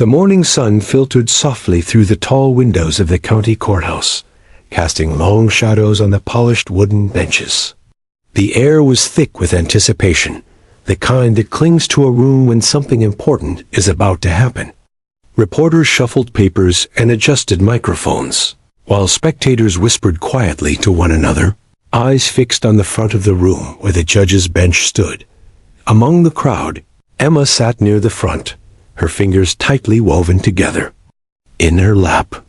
The morning sun filtered softly through the tall windows of the county courthouse, casting long shadows on the polished wooden benches. The air was thick with anticipation, the kind that clings to a room when something important is about to happen. Reporters shuffled papers and adjusted microphones, while spectators whispered quietly to one another, eyes fixed on the front of the room where the judge's bench stood. Among the crowd, Emma sat near the front, her fingers tightly woven together. In her lap,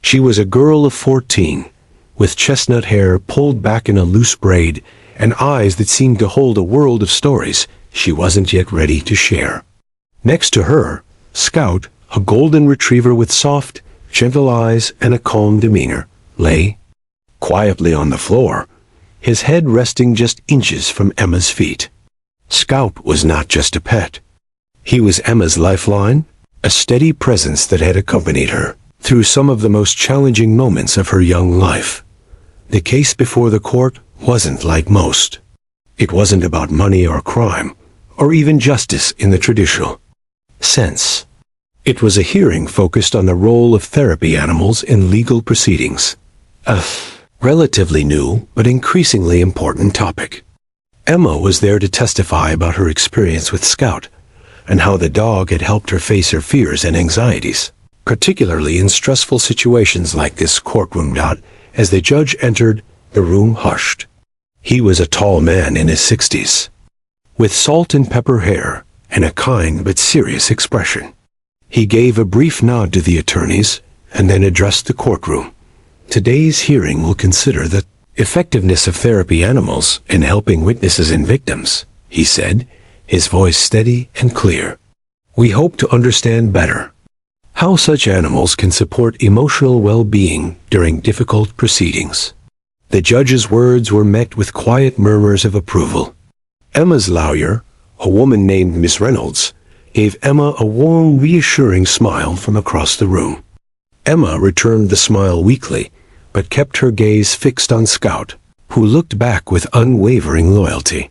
she was a girl of 14, with chestnut hair pulled back in a loose braid and eyes that seemed to hold a world of stories she wasn't yet ready to share. Next to her, Scout, a golden retriever with soft, gentle eyes and a calm demeanor, lay quietly on the floor, his head resting just inches from Emma's feet. Scout was not just a pet. He was Emma's lifeline, a steady presence that had accompanied her through some of the most challenging moments of her young life. The case before the court wasn't like most. It wasn't about money or crime, or even justice in the traditional sense. It was a hearing focused on the role of therapy animals in legal proceedings, a relatively new but increasingly important topic. Emma was there to testify about her experience with Scout, and how the dog had helped her face her fears and anxieties, particularly in stressful situations like this courtroom. As the judge entered, the room hushed. He was a tall man in his 60s, with salt and pepper hair and a kind but serious expression. He gave a brief nod to the attorneys and then addressed the courtroom. Today's hearing will consider the effectiveness of therapy animals in helping witnesses and victims, he said, his voice steady and clear. We hope to understand better how such animals can support emotional well-being during difficult proceedings. The judge's words were met with quiet murmurs of approval. Emma's lawyer, a woman named Miss Reynolds, gave Emma a warm, reassuring smile from across the room. Emma returned the smile weakly, but kept her gaze fixed on Scout, who looked back with unwavering loyalty.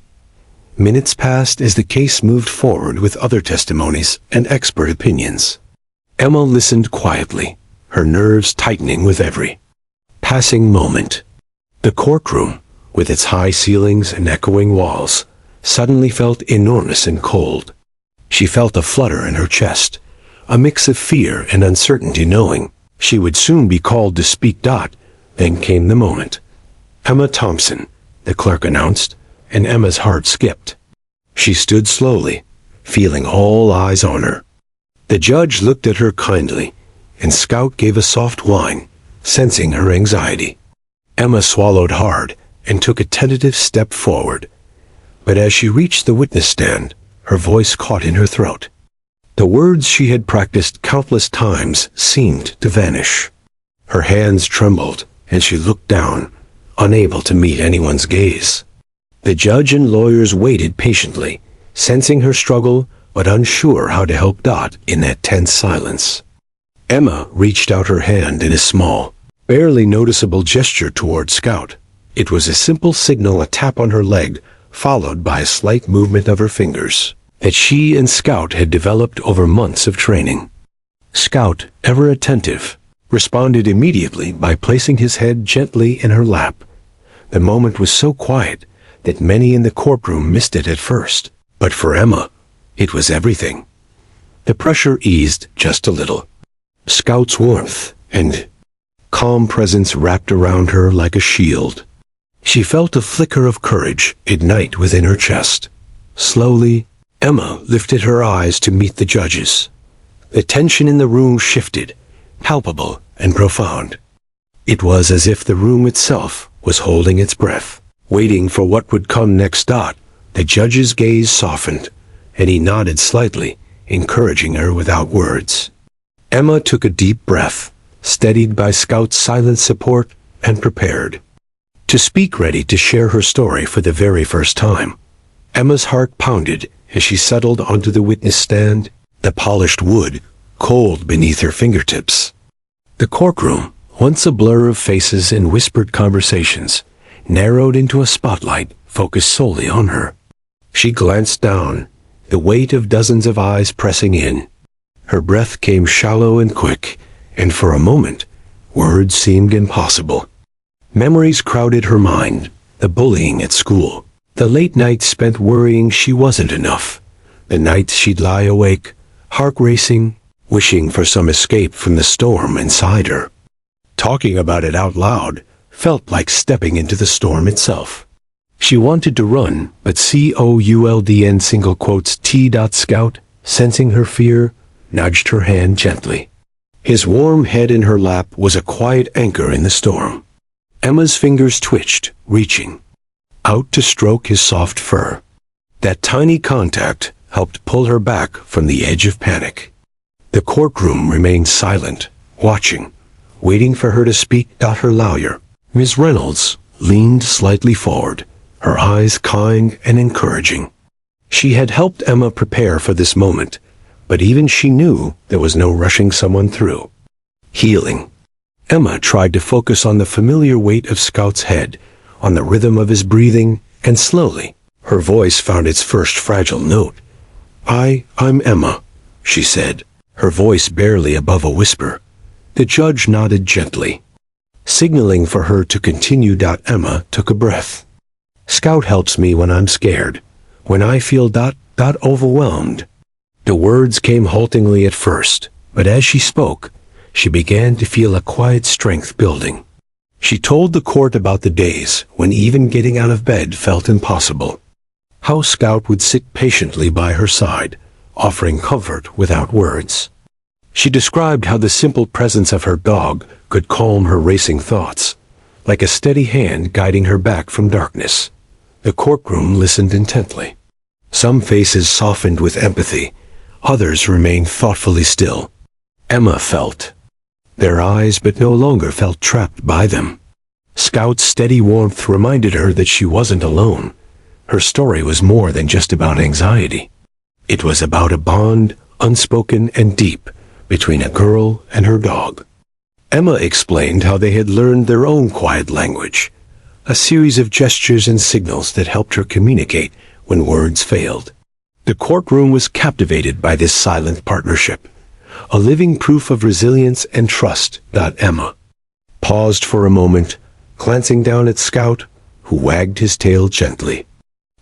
Minutes passed as the case moved forward with other testimonies and expert opinions. Emma listened quietly, her nerves tightening with every passing moment. The courtroom, with its high ceilings and echoing walls, suddenly felt enormous and cold. She felt a flutter in her chest, a mix of fear and uncertainty, knowing she would soon be called to speak. Then came the moment. Emma Thompson, the clerk announced, and Emma's heart skipped. She stood slowly, feeling all eyes on her. The judge looked at her kindly, and Scout gave a soft whine, sensing her anxiety. Emma swallowed hard and took a tentative step forward. But as she reached the witness stand, her voice caught in her throat. The words she had practiced countless times seemed to vanish. Her hands trembled, and she looked down, unable to meet anyone's gaze. The judge and lawyers waited patiently, sensing her struggle but unsure how to help in that tense silence. Emma reached out her hand in a small, barely noticeable gesture toward Scout. It was a simple signal, a tap on her leg, followed by a slight movement of her fingers that she and Scout had developed over months of training. Scout, ever attentive, responded immediately by placing his head gently in her lap. The moment was so quiet that many in the courtroom missed it at first, but for Emma, it was everything. The pressure eased just a little. Scout's warmth and calm presence wrapped around her like a shield. She felt a flicker of courage ignite within her chest. Slowly, Emma lifted her eyes to meet the judge's. The tension in the room shifted, palpable and profound. It was as if the room itself was holding its breath, waiting for what would come next. The judge's gaze softened, and he nodded slightly, encouraging her without words. Emma took a deep breath, steadied by Scout's silent support, and prepared to speak, ready to share her story for the very first time. Emma's heart pounded as she settled onto the witness stand, the polished wood cold beneath her fingertips. The courtroom, once a blur of faces and whispered conversations, narrowed into a spotlight focused solely on her. She glanced down, the weight of dozens of eyes pressing in. Her breath came shallow and quick, and for a moment, words seemed impossible. Memories crowded her mind, the bullying at school, the late nights spent worrying she wasn't enough, the nights she'd lie awake, heart racing, wishing for some escape from the storm inside her. Talking about it out loud felt like stepping into the storm itself. She wanted to run, but COULDN single quotes T. Scout, sensing her fear, nudged her hand gently. His warm head in her lap was a quiet anchor in the storm. Emma's fingers twitched, reaching out to stroke his soft fur. That tiny contact helped pull her back from the edge of panic. The courtroom remained silent, watching, waiting for her to speak. Her lawyer, Ms. Reynolds, leaned slightly forward, her eyes kind and encouraging. She had helped Emma prepare for this moment, but even she knew there was no rushing someone through. Healing. Emma tried to focus on the familiar weight of Scout's head, on the rhythm of his breathing, and slowly, her voice found its first fragile note. I'm Emma, she said, her voice barely above a whisper. The judge nodded gently, signaling for her to continue. Emma took a breath. Scout helps me when I'm scared, when I feel overwhelmed. The words came haltingly at first, but as she spoke, she began to feel a quiet strength building. She told the court about the days when even getting out of bed felt impossible. How Scout would sit patiently by her side, offering comfort without words. She described how the simple presence of her dog could calm her racing thoughts, like a steady hand guiding her back from darkness. The courtroom listened intently. Some faces softened with empathy, others remained thoughtfully still. Emma felt their eyes, but no longer felt trapped by them. Scout's steady warmth reminded her that she wasn't alone. Her story was more than just about anxiety. It was about a bond, unspoken and deep, between a girl and her dog. Emma explained how they had learned their own quiet language, a series of gestures and signals that helped her communicate when words failed. The courtroom was captivated by this silent partnership, a living proof of resilience and trust. Emma paused for a moment, glancing down at Scout, who wagged his tail gently.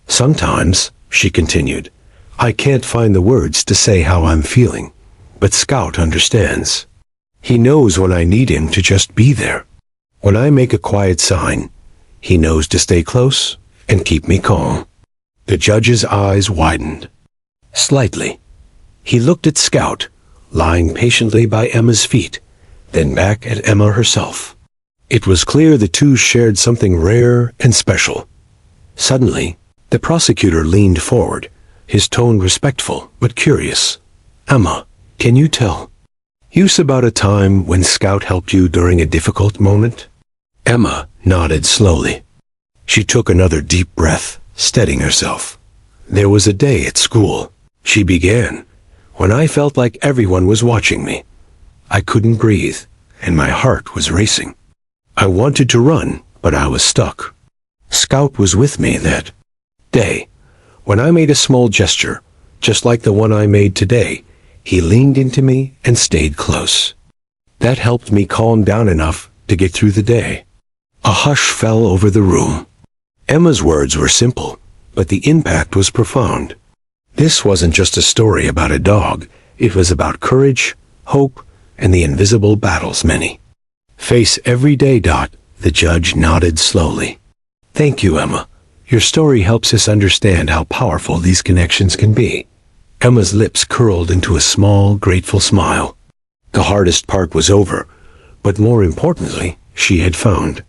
Sometimes, she continued, I can't find the words to say how I'm feeling, but Scout understands. He knows when I need him to just be there. When I make a quiet sign, he knows to stay close and keep me calm. The judge's eyes widened slightly. He looked at Scout, lying patiently by Emma's feet, then back at Emma herself. It was clear the two shared something rare and special. Suddenly, the prosecutor leaned forward, his tone respectful but curious. Emma, can you tell us about a time when Scout helped you during a difficult moment? Emma nodded slowly. She took another deep breath, steadying herself. There was a day at school, she began, when I felt like everyone was watching me. I couldn't breathe, and my heart was racing. I wanted to run, but I was stuck. Scout was with me that day. When I made a small gesture, just like the one I made today, he leaned into me and stayed close. That helped me calm down enough to get through the day. A hush fell over the room. Emma's words were simple, but the impact was profound. This wasn't just a story about a dog. It was about courage, hope, and the invisible battles many face every day. The judge nodded slowly. Thank you, Emma. Your story helps us understand how powerful these connections can be. Emma's lips curled into a small, grateful smile. The hardest part was over, but more importantly, she had found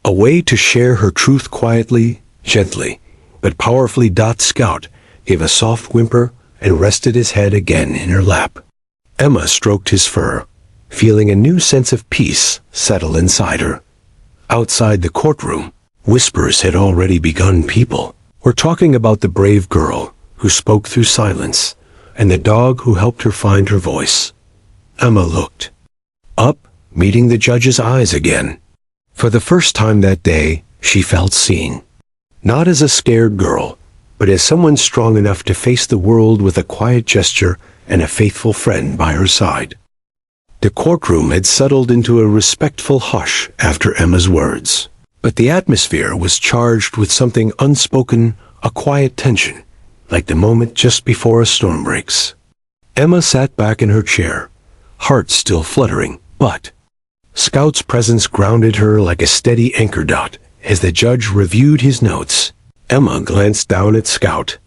a way to share her truth quietly, gently, but powerfully. Scout gave a soft whimper and rested his head again in her lap. Emma stroked his fur, feeling a new sense of peace settle inside her. Outside the courtroom, whispers had already begun. People were talking about the brave girl who spoke through silence, and the dog who helped her find her voice. Emma looked up, meeting the judge's eyes again. For the first time that day, she felt seen. Not as a scared girl, but as someone strong enough to face the world with a quiet gesture and a faithful friend by her side. The courtroom had settled into a respectful hush after Emma's words, but the atmosphere was charged with something unspoken, a quiet tension, like the moment just before a storm breaks. Emma sat back in her chair, heart still fluttering, but Scout's presence grounded her like a steady anchor dot. As the judge reviewed his notes, Emma glanced down at Scout.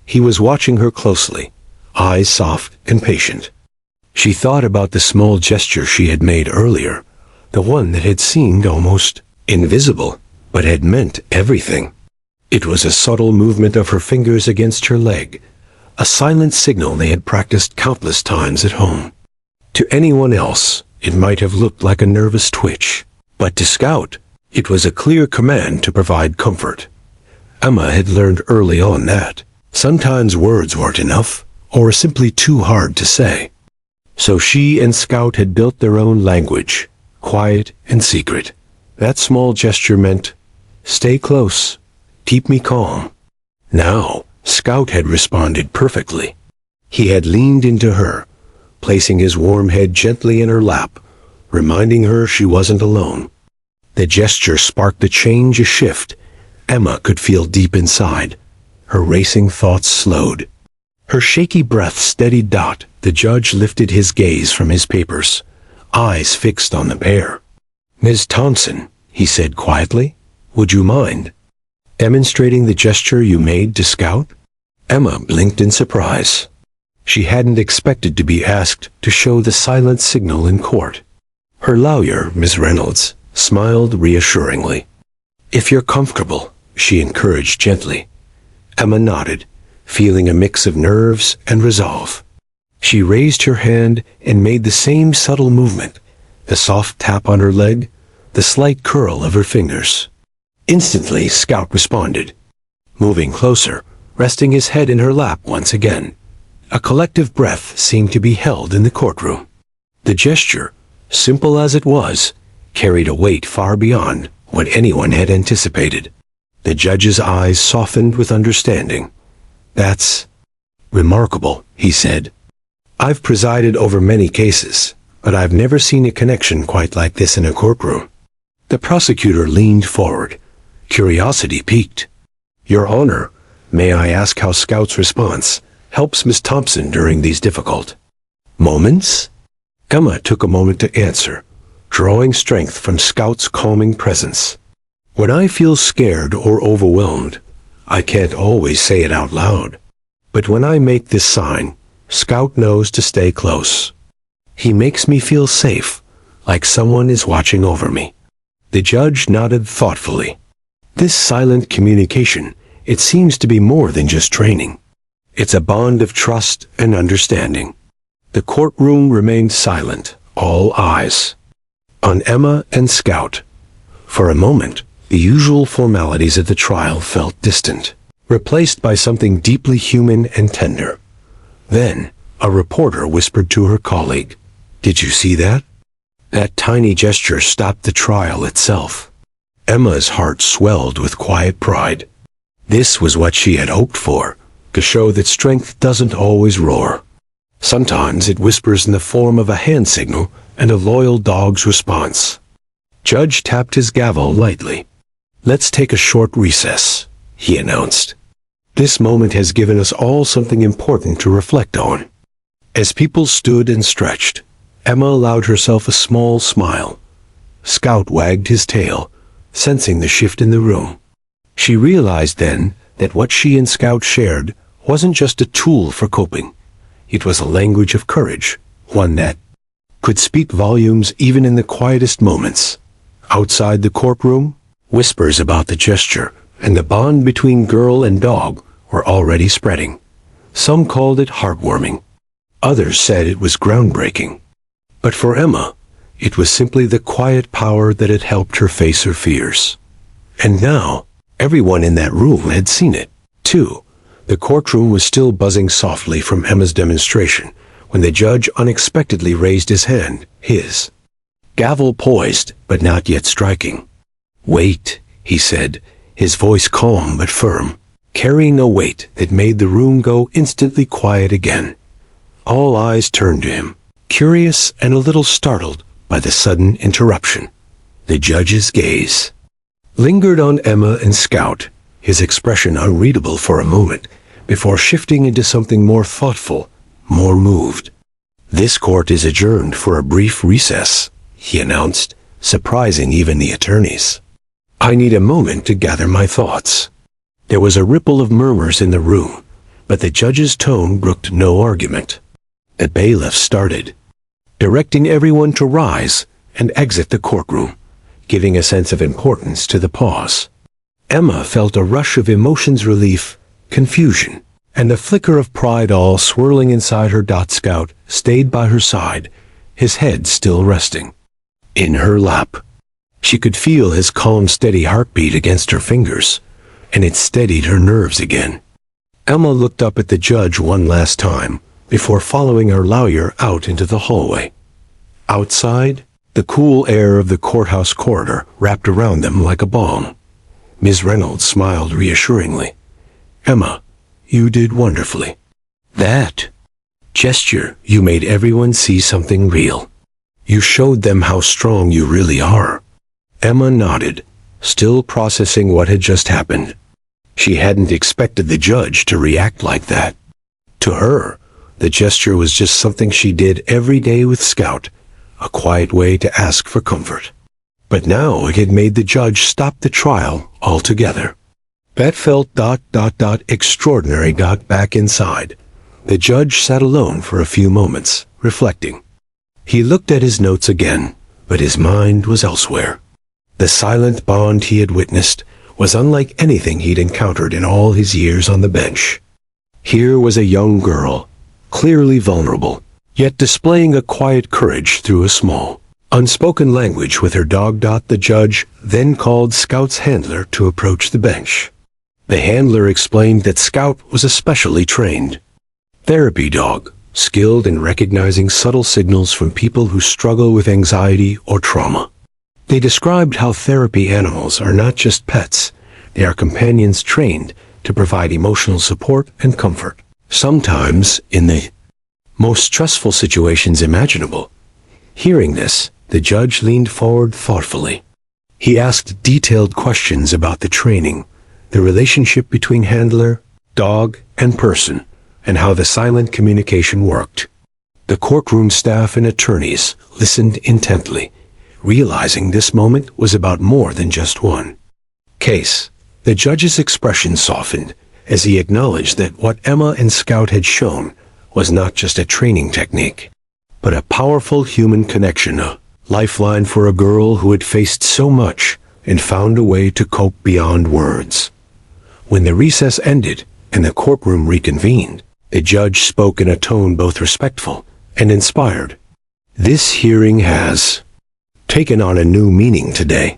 He was watching her closely, eyes soft and patient. She thought about the small gesture she had made earlier, the one that had seemed almost invisible, but had meant everything. It was a subtle movement of her fingers against her leg, a silent signal they had practiced countless times at home. To anyone else, it might have looked like a nervous twitch, but to Scout, it was a clear command to provide comfort. Emma had learned early on that sometimes words weren't enough, or simply too hard to say. So she and Scout had built their own language, quiet and secret. That small gesture meant, stay close, keep me calm. Now, Scout had responded perfectly. He had leaned into her, placing his warm head gently in her lap, reminding her she wasn't alone. The gesture sparked a change, a shift. Emma could feel deep inside. Her racing thoughts slowed. Her shaky breath steadied. The judge lifted his gaze from his papers, eyes fixed on the pair. "Ms. Thompson," he said quietly, "would you mind demonstrating the gesture you made to Scout?" Emma blinked in surprise. She hadn't expected to be asked to show the silent signal in court. Her lawyer, Miss Reynolds, smiled reassuringly. "If you're comfortable," she encouraged gently. Emma nodded, feeling a mix of nerves and resolve. She raised her hand and made the same subtle movement, the soft tap on her leg, the slight curl of her fingers. Instantly, Scout responded, moving closer, resting his head in her lap once again. A collective breath seemed to be held in the courtroom. The gesture, simple as it was, carried a weight far beyond what anyone had anticipated. The judge's eyes softened with understanding. "That's remarkable," he said. "I've presided over many cases, but I've never seen a connection quite like this in a courtroom." The prosecutor leaned forward, curiosity piqued. "Your Honor, may I ask how Scout's response helps Miss Thompson during these difficult moments?" Emma took a moment to answer, drawing strength from Scout's calming presence. "When I feel scared or overwhelmed, I can't always say it out loud. But when I make this sign, Scout knows to stay close. He makes me feel safe, like someone is watching over me." The judge nodded thoughtfully. This silent communication, it seems to be more than just training. It's a bond of trust and understanding. The courtroom remained silent, all eyes on Emma and Scout. For a moment, the usual formalities of the trial felt distant, replaced by something deeply human and tender. Then, a reporter whispered to her colleague, "Did you see that?" That tiny gesture stopped the trial itself. Emma's heart swelled with quiet pride. This was what she had hoped for, to show that strength doesn't always roar. Sometimes it whispers in the form of a hand signal and a loyal dog's response. Judge tapped his gavel lightly. "Let's take a short recess," he announced. "This moment has given us all something important to reflect on." As people stood and stretched, Emma allowed herself a small smile. Scout wagged his tail, sensing the shift in the room. She realized then that what she and Scout shared wasn't just a tool for coping. It was a language of courage, one that could speak volumes even in the quietest moments. Outside the courtroom, whispers about the gesture and the bond between girl and dog were already spreading. Some called it heartwarming. Others said it was groundbreaking. But for Emma, it was simply the quiet power that had helped her face her fears. And now, everyone in that room had seen it, too. The courtroom was still buzzing softly from Emma's demonstration when the judge unexpectedly raised his hand, his gavel poised but not yet striking. "Wait," he said, his voice calm but firm, carrying a weight that made the room go instantly quiet again. All eyes turned to him, curious and a little startled by the sudden interruption. The judge's gaze lingered on Emma and Scout, his expression unreadable for a moment, before shifting into something more thoughtful, more moved. "This court is adjourned for a brief recess," he announced, surprising even the attorneys. "I need a moment to gather my thoughts." There was a ripple of murmurs in the room, but the judge's tone brooked no argument. The bailiff started, directing everyone to rise and exit the courtroom, giving a sense of importance to the pause. Emma felt a rush of emotions, relief, confusion, and the flicker of pride all swirling inside her. Scout stayed by her side, his head still resting in her lap. She could feel his calm, steady heartbeat against her fingers, and it steadied her nerves again. Emma looked up at the judge one last time, before following her lawyer out into the hallway. Outside, the cool air of the courthouse corridor wrapped around them like a balm. Ms. Reynolds smiled reassuringly. "Emma, you did wonderfully. That gesture, you made everyone see something real. You showed them how strong you really are." Emma nodded, still processing what had just happened. She hadn't expected the judge to react like that. To her, the gesture was just something she did every day with Scout, a quiet way to ask for comfort. But now it had made the judge stop the trial altogether. That felt extraordinary. Back inside, the judge sat alone for a few moments, reflecting. He looked at his notes again, but his mind was elsewhere. The silent bond he had witnessed was unlike anything he'd encountered in all his years on the bench. Here was a young girl, clearly vulnerable, yet displaying a quiet courage through a small, unspoken language with her dog. The judge then called Scout's handler to approach the bench. The handler explained that Scout was a specially trained therapy dog, skilled in recognizing subtle signals from people who struggle with anxiety or trauma. They described how therapy animals are not just pets, they are companions trained to provide emotional support and comfort, sometimes in the most stressful situations imaginable. Hearing this, the judge leaned forward thoughtfully. He asked detailed questions about the training, the relationship between handler, dog, and person, and how the silent communication worked. The courtroom staff and attorneys listened intently, realizing this moment was about more than just one case. The judge's expression softened as he acknowledged that what Emma and Scout had shown was not just a training technique, but a powerful human connection, a lifeline for a girl who had faced so much and found a way to cope beyond words. When the recess ended and the courtroom reconvened, the judge spoke in a tone both respectful and inspired. "This hearing has taken on a new meaning today.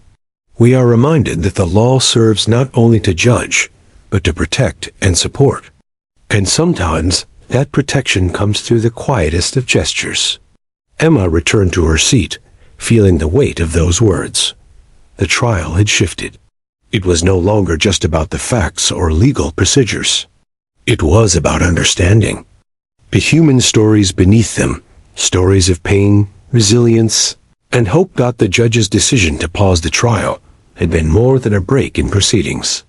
We are reminded that the law serves not only to judge, but to protect and support. And sometimes that protection comes through the quietest of gestures." Emma returned to her seat, feeling the weight of those words. The trial had shifted. It was no longer just about the facts or legal procedures. It was about understanding the human stories beneath them, stories of pain, resilience, and hope. The judge's decision to pause the trial had been more than a break in proceedings.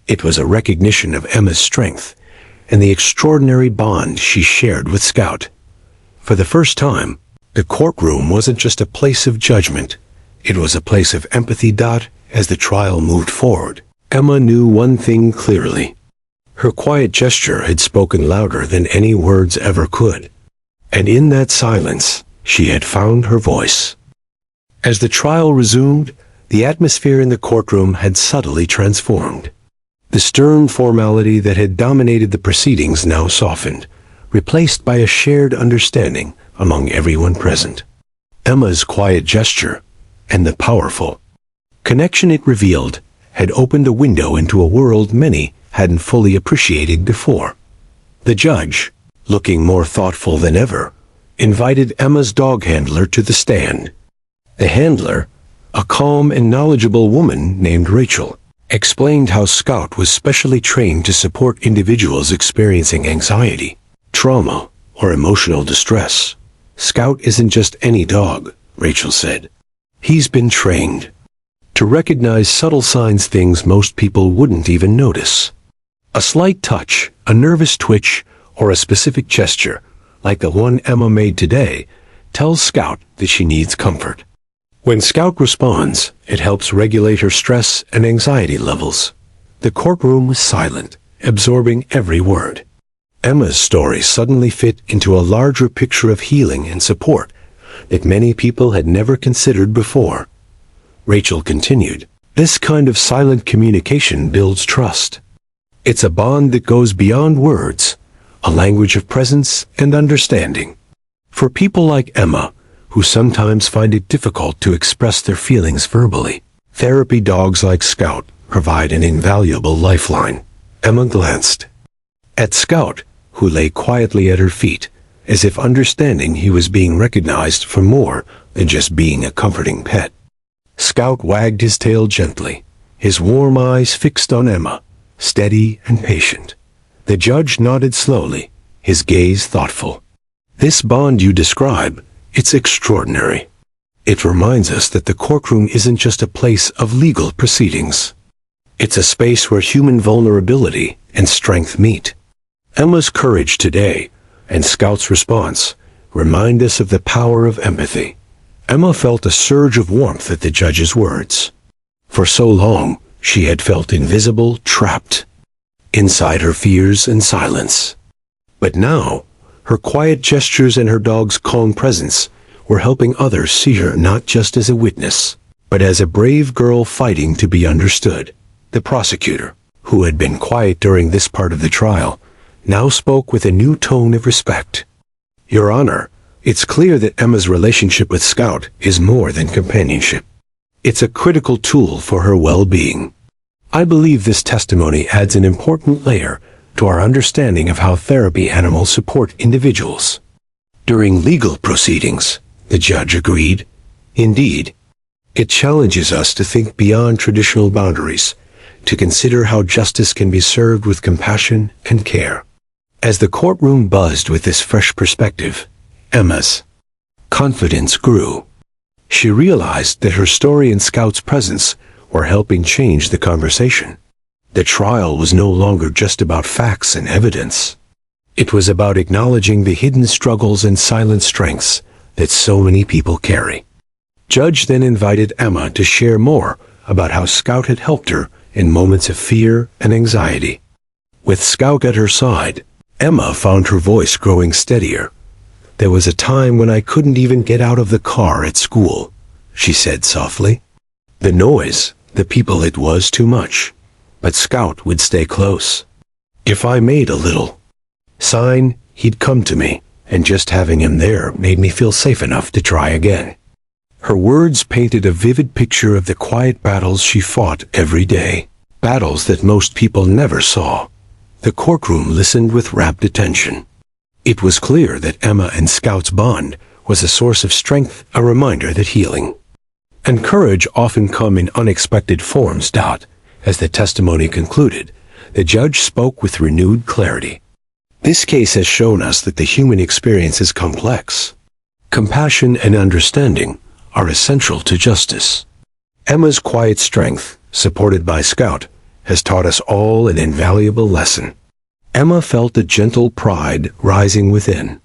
It was a recognition of Emma's strength and the extraordinary bond she shared with Scout. For the first time, the courtroom wasn't just a place of judgment, it was a place of empathy. As the trial moved forward, Emma knew one thing clearly. Her quiet gesture had spoken louder than any words ever could. And in that silence, she had found her voice. As the trial resumed, the atmosphere in the courtroom had subtly transformed. The stern formality that had dominated the proceedings now softened, replaced by a shared understanding among everyone present. Emma's quiet gesture, and the powerful connection it revealed, had opened a window into a world many hadn't fully appreciated before. The judge, looking more thoughtful than ever, invited Emma's dog handler to the stand. The handler, a calm and knowledgeable woman named Rachel, explained how Scout was specially trained to support individuals experiencing anxiety, trauma, or emotional distress. Scout isn't just any dog, Rachel said. He's been trained to recognize subtle signs, things most people wouldn't even notice. A slight touch, a nervous twitch, or a specific gesture, like the one Emma made today, tells Scout that she needs comfort. When Scout responds, it helps regulate her stress and anxiety levels. The courtroom was silent, absorbing every word. Emma's story suddenly fit into a larger picture of healing and support that many people had never considered before. Rachel continued, "This kind of silent communication builds trust. It's a bond that goes beyond words, a language of presence and understanding. For people like Emma, who sometimes find it difficult to express their feelings verbally, therapy dogs like Scout provide an invaluable lifeline." Emma glanced at Scout, who lay quietly at her feet, as if understanding he was being recognized for more than just being a comforting pet. Scout wagged his tail gently, his warm eyes fixed on Emma, steady and patient. The judge nodded slowly, his gaze thoughtful. "This bond you describe, it's extraordinary. It reminds us that the courtroom isn't just a place of legal proceedings. It's a space where human vulnerability and strength meet." Emma's courage today and Scout's response remind us of the power of empathy. Emma felt a surge of warmth at the judge's words. For so long, she had felt invisible, trapped inside her fears and silence. But now, her quiet gestures and her dog's calm presence were helping others see her not just as a witness, but as a brave girl fighting to be understood. The prosecutor, who had been quiet during this part of the trial, now spoke with a new tone of respect. "Your Honor, it's clear that Emma's relationship with Scout is more than companionship. It's a critical tool for her well-being. I believe this testimony adds an important layer to our understanding of how therapy animals support individuals." During legal proceedings, the judge agreed, "Indeed, it challenges us to think beyond traditional boundaries, to consider how justice can be served with compassion and care." As the courtroom buzzed with this fresh perspective, Emma's confidence grew. She realized that her story and Scout's presence were helping change the conversation. The trial was no longer just about facts and evidence. It was about acknowledging the hidden struggles and silent strengths that so many people carry. Judge then invited Emma to share more about how Scout had helped her in moments of fear and anxiety. With Scout at her side, Emma found her voice growing steadier. "There was a time when I couldn't even get out of the car at school," she said softly. The noise, the people, it was too much. But Scout would stay close. If I made a little sign, he'd come to me, and just having him there made me feel safe enough to try again. Her words painted a vivid picture of the quiet battles she fought every day, battles that most people never saw. The courtroom listened with rapt attention. It was clear that Emma and Scout's bond was a source of strength, a reminder that healing and courage often come in unexpected forms. As the testimony concluded, the judge spoke with renewed clarity. "This case has shown us that the human experience is complex. Compassion and understanding are essential to justice. Emma's quiet strength, supported by Scout, has taught us all an invaluable lesson." Emma felt a gentle pride rising within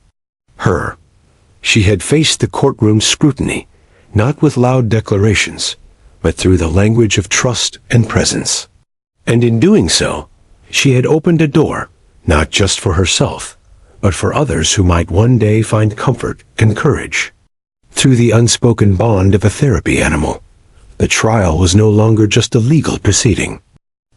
her. She had faced the courtroom's scrutiny, not with loud declarations, but through the language of trust and presence. And in doing so, she had opened a door, not just for herself, but for others who might one day find comfort and courage. Through the unspoken bond of a therapy animal, the trial was no longer just a legal proceeding.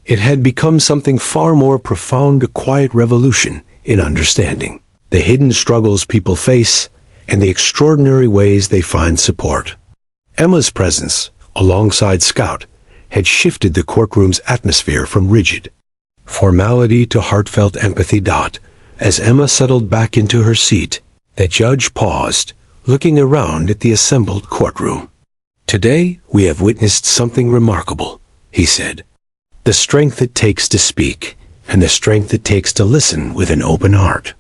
It had become something far more profound, a quiet revolution in understanding the hidden struggles people face and the extraordinary ways they find support. Emma's presence, alongside Scout, had shifted the courtroom's atmosphere from rigid formality to heartfelt empathy. As Emma settled back into her seat, the judge paused, looking around at the assembled courtroom. "Today, we have witnessed something remarkable," he said. "The strength it takes to speak, and the strength it takes to listen with an open heart.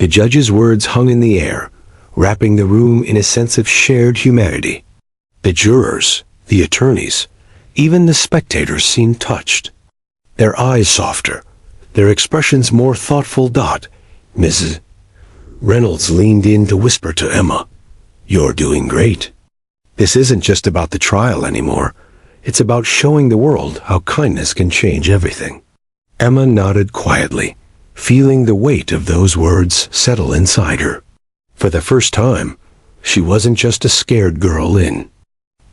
The judge's words hung in the air, wrapping the room in a sense of shared humanity. The jurors, the attorneys, even the spectators seemed touched. Their eyes softer, their expressions more thoughtful. Mrs. Reynolds leaned in to whisper to Emma, "You're doing great. This isn't just about the trial anymore. It's about showing the world how kindness can change everything." Emma nodded quietly, feeling the weight of those words settle inside her. For the first time, she wasn't just a scared girl in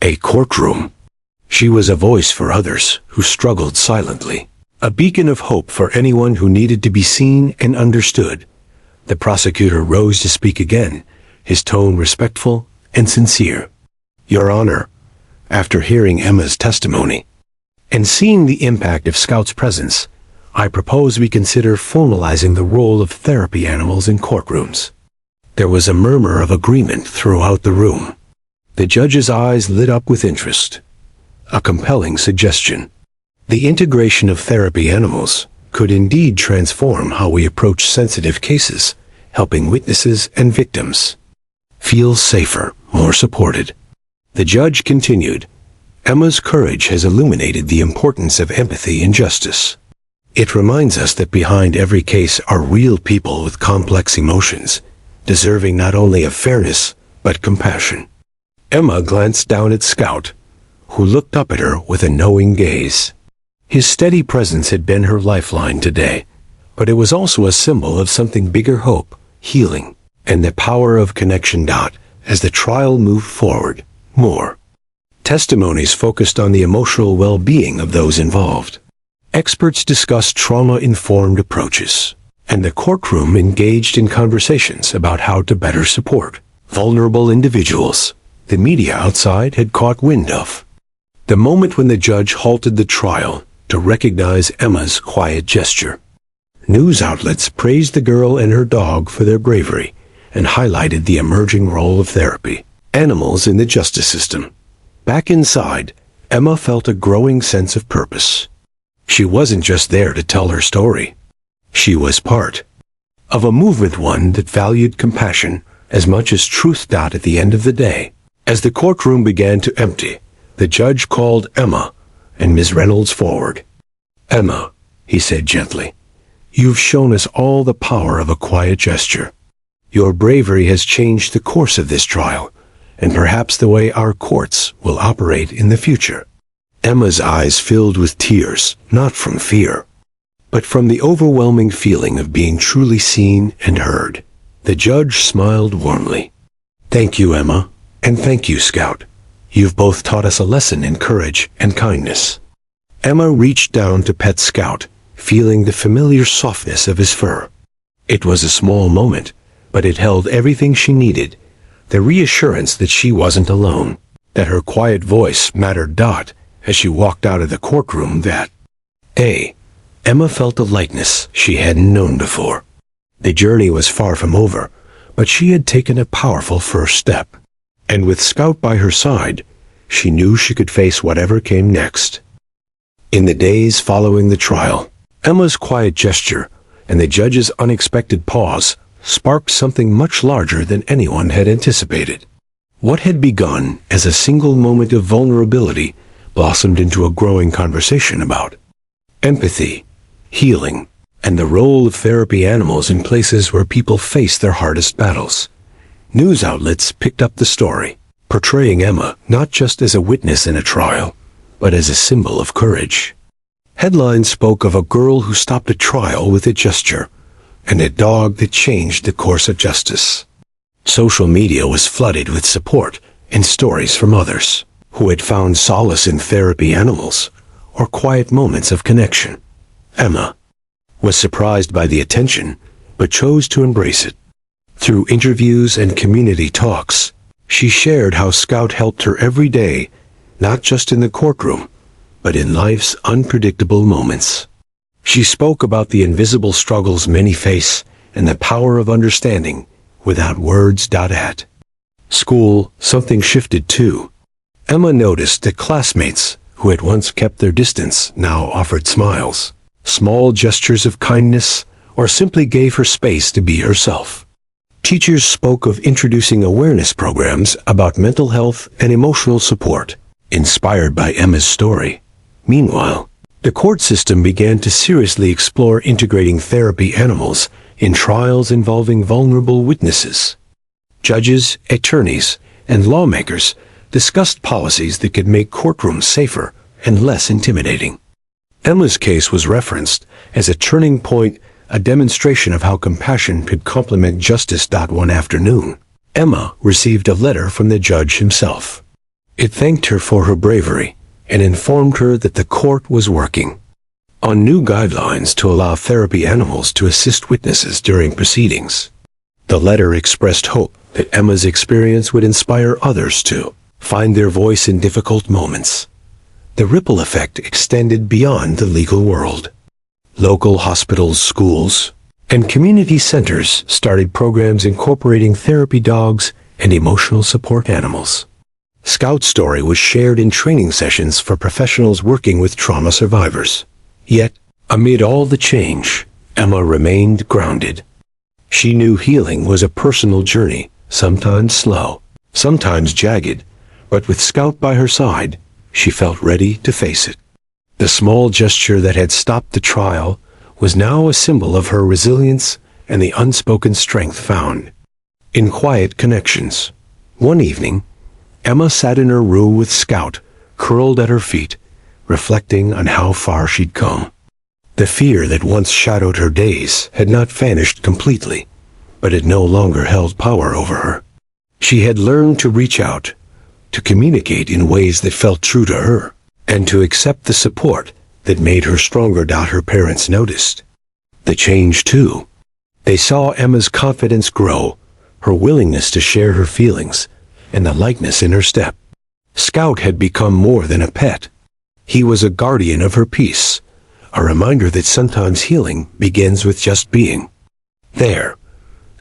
a courtroom. She was a voice for others who struggled silently, a beacon of hope for anyone who needed to be seen and understood. The prosecutor rose to speak again, his tone respectful and sincere. "Your Honor, after hearing Emma's testimony and seeing the impact of Scout's presence, I propose we consider formalizing the role of therapy animals in courtrooms." There was a murmur of agreement throughout the room. The judge's eyes lit up with interest. A compelling suggestion. The integration of therapy animals could indeed transform how we approach sensitive cases, helping witnesses and victims feel safer, more supported. The judge continued, "Emma's courage has illuminated the importance of empathy in justice. It reminds us that behind every case are real people with complex emotions, deserving not only of fairness, but compassion." Emma glanced down at Scout, who looked up at her with a knowing gaze. His steady presence had been her lifeline today, but it was also a symbol of something bigger: hope, healing, and the power of connection. As the trial moved forward, more testimonies focused on the emotional well-being of those involved. Experts discussed trauma-informed approaches, and the courtroom engaged in conversations about how to better support vulnerable individuals the media outside had caught wind of. The moment when the judge halted the trial to recognize Emma's quiet gesture. News outlets praised the girl and her dog for their bravery and highlighted the emerging role of therapy animals in the justice system. Back inside, Emma felt a growing sense of purpose. She wasn't just there to tell her story. She was part of a movement, one that valued compassion as much as truth. At the end of the day, as the courtroom began to empty, the judge called Emma and Ms. Reynolds forward. "Emma," he said gently, "you've shown us all the power of a quiet gesture. Your bravery has changed the course of this trial, and perhaps the way our courts will operate in the future." Emma's eyes filled with tears, not from fear, but from the overwhelming feeling of being truly seen and heard. The judge smiled warmly. "Thank you, Emma, and thank you, Scout. You've both taught us a lesson in courage and kindness." Emma reached down to pet Scout, feeling the familiar softness of his fur. It was a small moment, but it held everything she needed: the reassurance that she wasn't alone, that her quiet voice mattered. As she walked out of the courtroom Emma felt a lightness she hadn't known before. The journey was far from over, but she had taken a powerful first step. And with Scout by her side, she knew she could face whatever came next. In the days following the trial, Emma's quiet gesture and the judge's unexpected pause sparked something much larger than anyone had anticipated. What had begun as a single moment of vulnerability blossomed into a growing conversation about empathy, healing, and the role of therapy animals in places where people face their hardest battles. News outlets picked up the story, portraying Emma not just as a witness in a trial, but as a symbol of courage. Headlines spoke of a girl who stopped a trial with a gesture, and a dog that changed the course of justice. Social media was flooded with support and stories from others who had found solace in therapy animals or quiet moments of connection. Emma was surprised by the attention, but chose to embrace it. Through interviews and community talks, she shared how Scout helped her every day, not just in the courtroom, but in life's unpredictable moments. She spoke about the invisible struggles many face and the power of understanding without words. At school, something shifted too. Emma noticed that classmates who had once kept their distance now offered smiles, small gestures of kindness, or simply gave her space to be herself. Teachers spoke of introducing awareness programs about mental health and emotional support, inspired by Emma's story. Meanwhile, the court system began to seriously explore integrating therapy animals in trials involving vulnerable witnesses. Judges, attorneys, and lawmakers discussed policies that could make courtrooms safer and less intimidating. Emma's case was referenced as a turning point, a demonstration of how compassion could complement justice. One afternoon, Emma received a letter from the judge himself. It thanked her for her bravery and informed her that the court was working on new guidelines to allow therapy animals to assist witnesses during proceedings. The letter expressed hope that Emma's experience would inspire others to find their voice in difficult moments. The ripple effect extended beyond the legal world. Local hospitals, schools, and community centers started programs incorporating therapy dogs and emotional support animals. Scout's story was shared in training sessions for professionals working with trauma survivors. Yet, amid all the change, Emma remained grounded. She knew healing was a personal journey, sometimes slow, sometimes jagged, but with Scout by her side, she felt ready to face it. The small gesture that had stopped the trial was now a symbol of her resilience and the unspoken strength found in quiet connections. One evening, Emma sat in her room with Scout curled at her feet, reflecting on how far she'd come. The fear that once shadowed her days had not vanished completely, but it no longer held power over her. She had learned to reach out, to communicate in ways that felt true to her, and to accept the support that made her stronger. Her parents noticed the change too. They saw Emma's confidence grow, her willingness to share her feelings, and the lightness in her step. Scout had become more than a pet. He was a guardian of her peace, a reminder that sometimes healing begins with just being there.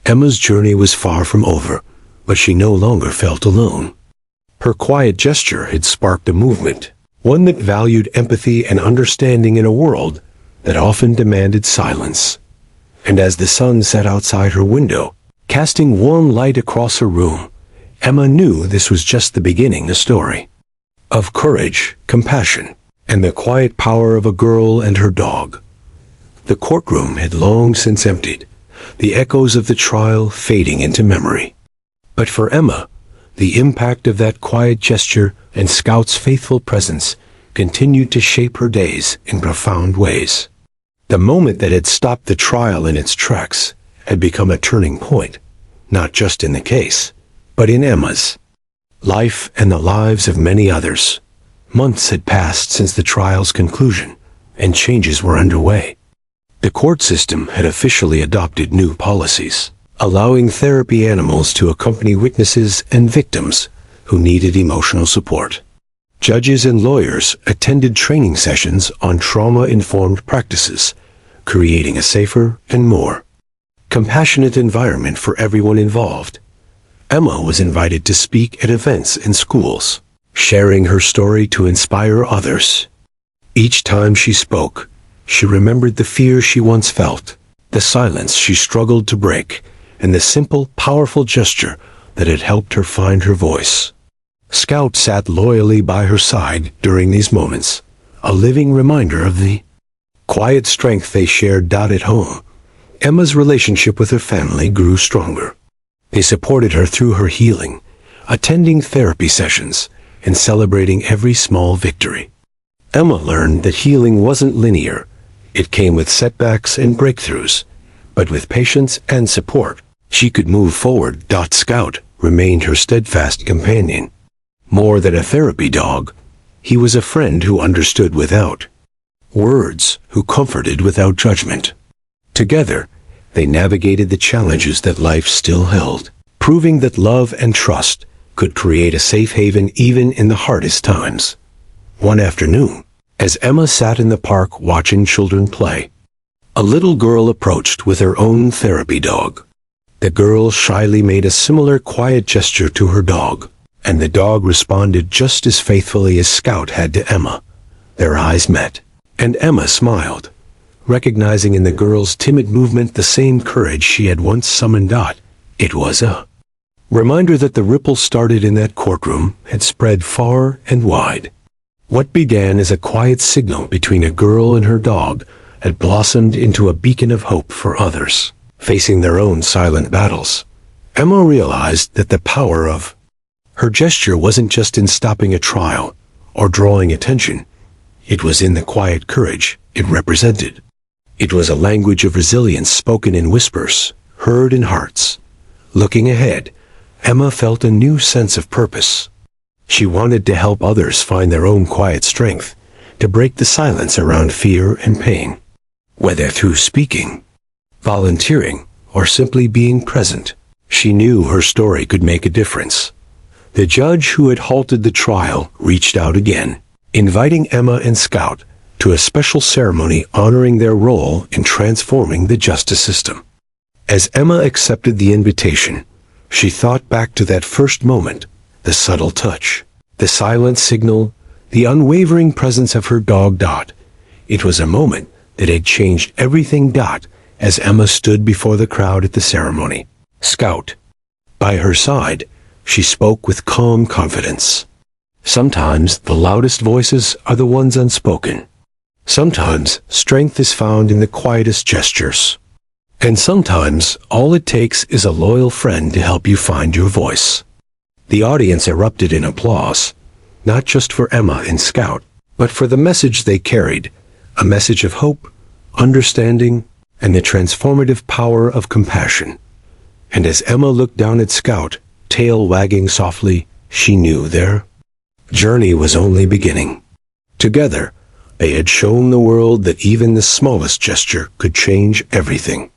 Emma's journey was far from over, but she no longer felt alone. Her quiet gesture had sparked a movement, one that valued empathy and understanding in a world that often demanded silence. And as the sun set outside her window, casting warm light across her room, Emma knew this was just the beginning. A story of courage, compassion, and the quiet power of a girl and her dog. The courtroom had long since emptied, the echoes of the trial fading into memory. But for Emma, the impact of that quiet gesture and Scout's faithful presence continued to shape her days in profound ways. The moment that had stopped the trial in its tracks had become a turning point, not just in the case, but in Emma's life and the lives of many others. Months had passed since the trial's conclusion, and changes were underway. The court system had officially adopted new policies, allowing therapy animals to accompany witnesses and victims who needed emotional support. Judges and lawyers attended training sessions on trauma-informed practices, creating a safer and more compassionate environment for everyone involved. Emma was invited to speak at events in schools, sharing her story to inspire others. Each time she spoke, she remembered the fear she once felt, the silence she struggled to break, and the simple, powerful gesture that had helped her find her voice. Scout sat loyally by her side during these moments, a living reminder of the quiet strength they shared. At home, Emma's relationship with her family grew stronger. They supported her through her healing, attending therapy sessions and celebrating every small victory. Emma learned that healing wasn't linear. It came with setbacks and breakthroughs, but with patience and support, she could move forward. Scout remained her steadfast companion. More than a therapy dog, he was a friend who understood without words, who comforted without judgment. Together, they navigated the challenges that life still held, proving that love and trust could create a safe haven even in the hardest times. One afternoon, as Emma sat in the park watching children play, a little girl approached with her own therapy dog. The girl shyly made a similar quiet gesture to her dog, and the dog responded just as faithfully as Scout had to Emma. Their eyes met, and Emma smiled, recognizing in the girl's timid movement the same courage she had once summoned. It was a reminder that the ripple started in that courtroom had spread far and wide. What began as a quiet signal between a girl and her dog had blossomed into a beacon of hope for others, facing their own silent battles. Emma realized that the power of her gesture wasn't just in stopping a trial or drawing attention. It was in the quiet courage it represented. It was a language of resilience spoken in whispers, heard in hearts. Looking ahead, Emma felt a new sense of purpose. She wanted to help others find their own quiet strength, to break the silence around fear and pain. Whether through speaking, volunteering, or simply being present, she knew her story could make a difference. The judge who had halted the trial reached out again, inviting Emma and Scout to a special ceremony honoring their role in transforming the justice system. As Emma accepted the invitation, she thought back to that first moment, the subtle touch, the silent signal, the unwavering presence of her dog Dot. It was a moment that had changed everything. As Emma stood before the crowd at the ceremony, Scout by her side, she spoke with calm confidence. Sometimes the loudest voices are the ones unspoken. Sometimes strength is found in the quietest gestures. And sometimes all it takes is a loyal friend to help you find your voice. The audience erupted in applause, not just for Emma and Scout, but for the message they carried, a message of hope, understanding, and the transformative power of compassion. And as Emma looked down at Scout, tail wagging softly, she knew their journey was only beginning. Together, they had shown the world that even the smallest gesture could change everything.